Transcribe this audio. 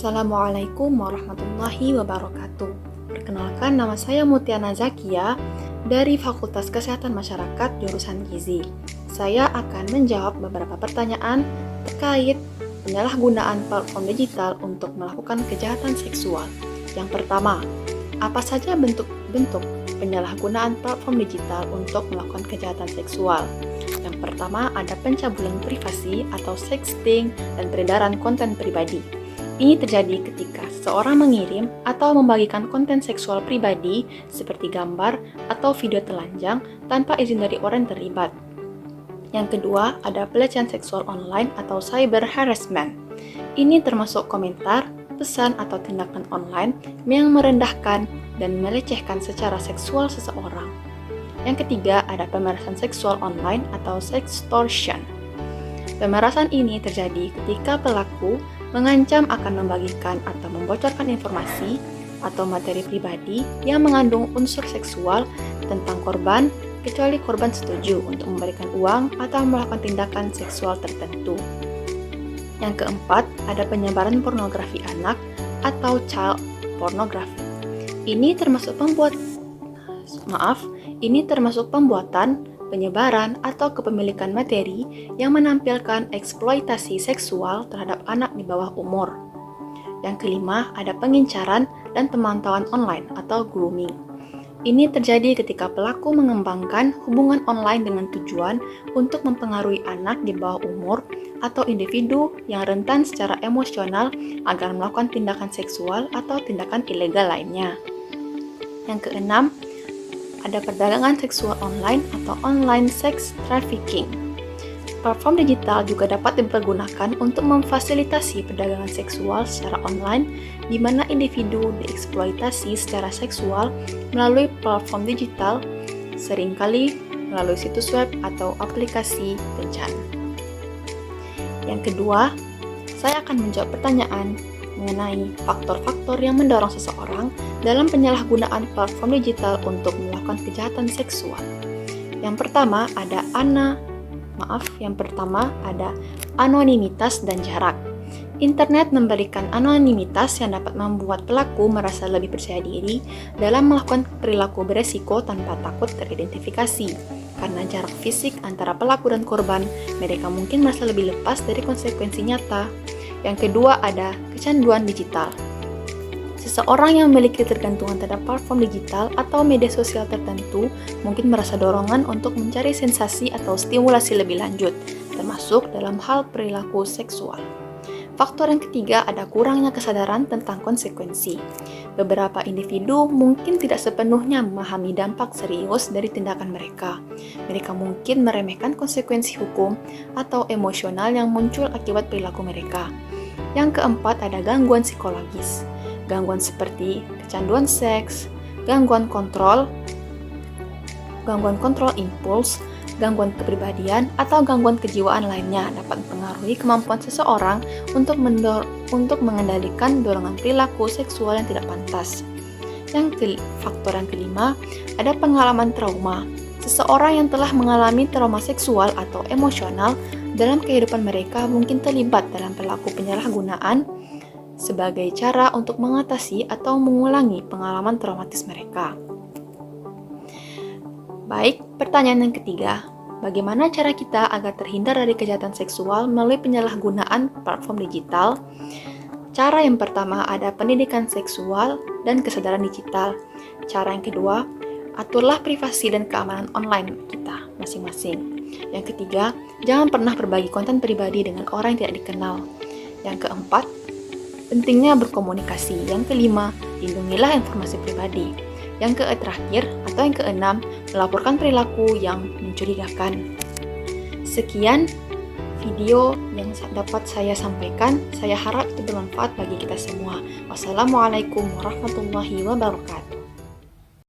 Assalamualaikum warahmatullahi wabarakatuh. Perkenalkan, nama saya Mutiana Zakia dari Fakultas Kesehatan Masyarakat jurusan Gizi. Saya akan menjawab beberapa pertanyaan terkait penyalahgunaan platform digital untuk melakukan kejahatan seksual. Yang pertama, apa saja bentuk-bentuk penyalahgunaan platform digital untuk melakukan kejahatan seksual? Yang pertama, ada pencabulan privasi atau sexting dan peredaran konten pribadi. Ini terjadi ketika seseorang mengirim atau membagikan konten seksual pribadi seperti gambar atau video telanjang tanpa izin dari orang terlibat. Yang kedua, ada pelecehan seksual online atau cyber harassment. Ini termasuk komentar, pesan atau tindakan online yang merendahkan dan melecehkan secara seksual seseorang. Yang ketiga, ada pemerasan seksual online atau sextortion. Pemerasan ini terjadi ketika pelaku mengancam akan membagikan atau membocorkan informasi atau materi pribadi yang mengandung unsur seksual tentang korban, kecuali korban setuju untuk memberikan uang atau melakukan tindakan seksual tertentu. Yang keempat, ada penyebaran pornografi anak atau child pornography. Ini termasuk pembuatan, penyebaran, atau kepemilikan materi yang menampilkan eksploitasi seksual terhadap anak di bawah umur. Yang kelima, ada pengincaran dan pemantauan online atau grooming. Ini terjadi ketika pelaku mengembangkan hubungan online dengan tujuan untuk mempengaruhi anak di bawah umur atau individu yang rentan secara emosional agar melakukan tindakan seksual atau tindakan ilegal lainnya. Yang keenam, ada perdagangan seksual online atau online sex trafficking. Platform digital juga dapat dipergunakan untuk memfasilitasi perdagangan seksual secara online, di mana individu dieksploitasi secara seksual melalui platform digital, seringkali melalui situs web atau aplikasi kencan. Yang kedua, saya akan menjawab pertanyaan mengenai faktor-faktor yang mendorong seseorang dalam penyalahgunaan platform digital untuk melakukan kejahatan seksual. Yang pertama ada anonimitas dan jarak. Internet memberikan anonimitas yang dapat membuat pelaku merasa lebih percaya diri dalam melakukan perilaku beresiko tanpa takut teridentifikasi. Karena jarak fisik antara pelaku dan korban, mereka mungkin merasa lebih lepas dari konsekuensi nyata. Yang kedua ada kecanduan digital. Seseorang yang memiliki ketergantungan terhadap platform digital atau media sosial tertentu mungkin merasa dorongan untuk mencari sensasi atau stimulasi lebih lanjut, termasuk dalam hal perilaku seksual. Faktor yang ketiga ada kurangnya kesadaran tentang konsekuensi. Beberapa individu mungkin tidak sepenuhnya memahami dampak serius dari tindakan mereka. Mereka mungkin meremehkan konsekuensi hukum atau emosional yang muncul akibat perilaku mereka. Yang keempat ada gangguan psikologis. Gangguan seperti kecanduan seks, gangguan kontrol impuls, gangguan kepribadian, atau gangguan kejiwaan lainnya dapat mempengaruhi kemampuan seseorang untuk mengendalikan dorongan perilaku seksual yang tidak pantas. Faktor yang kelima, ada pengalaman trauma. Seseorang yang telah mengalami trauma seksual atau emosional dalam kehidupan mereka mungkin terlibat dalam perilaku penyalahgunaan sebagai cara untuk mengatasi atau mengulangi pengalaman traumatis mereka. Baik, pertanyaan yang ketiga, bagaimana cara kita agar terhindar dari kejahatan seksual melalui penyalahgunaan platform digital? Cara yang pertama ada pendidikan seksual dan kesadaran digital. Cara yang kedua, aturlah privasi dan keamanan online kita masing-masing. Yang ketiga, jangan pernah berbagi konten pribadi dengan orang yang tidak dikenal. Yang keempat, pentingnya berkomunikasi. Yang kelima, lindungilah informasi pribadi. Yang terakhir atau yang keenam, melaporkan perilaku yang mencurigakan. Sekian video yang dapat saya sampaikan. Saya harap itu bermanfaat bagi kita semua. Wassalamualaikum warahmatullahi wabarakatuh.